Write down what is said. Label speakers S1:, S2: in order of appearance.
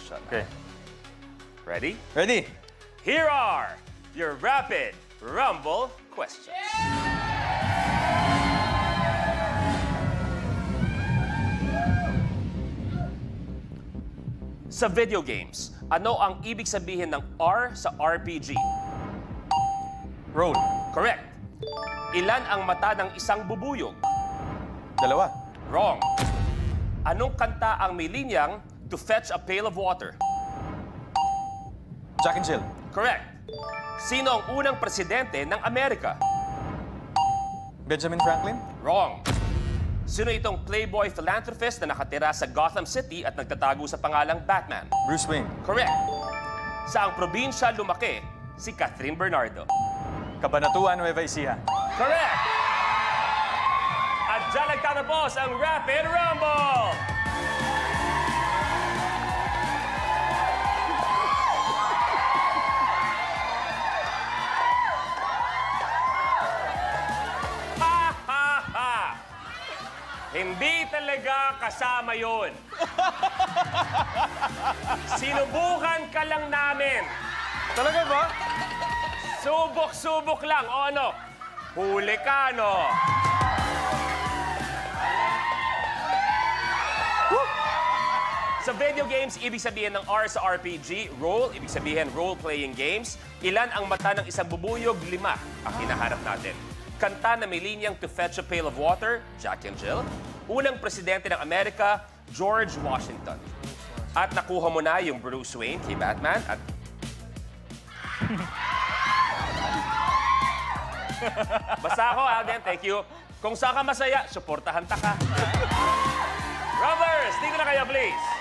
S1: question.
S2: Okay.
S1: Ready?
S2: Ready?
S1: Here are your Rapid Rumble questions. Sa video games, ano ang ibig sabihin ng R sa RPG?
S2: Roll.
S1: Correct. Ilan ang mata ng isang bubuyog?
S2: Dalawa.
S1: Wrong. Anong kanta ang may linyang to fetch a pail of water?
S2: Jack and Jill.
S1: Correct. Sino ang unang presidente ng Amerika?
S2: Benjamin Franklin.
S1: Wrong. Sino itong playboy philanthropist na nakatira sa Gotham City at nagtatago sa pangalang Batman?
S2: Bruce Wayne.
S1: Correct. Saang probinsya lumaki si Catherine Bernardo?
S2: Cabanatuan, Nueva Ecija.
S1: Correct! At dyan nagtatapos ang Rapid Rumble! Ha, ha, ha! Hindi talaga kasama yun. Sinubukan ka lang namin.
S2: Talaga ba?
S1: Subok-subok lang, o ano? Huli ka, no? Sa video games, ibig sabihin ng R sa RPG, role, ibig sabihin role-playing games. Ilan ang mata ng isang bubuyog? 5 ang hinahanap natin. Kanta na may linyang to fetch a pail of water, Jack and Jill. Unang presidente ng Amerika, George Washington. At nakuha mo na yung Bruce Wayne kay Batman at basta ako, Alden. Thank you. Kung saan ka masaya, suportahan ta ka. Rubbers, dito na kayo, please.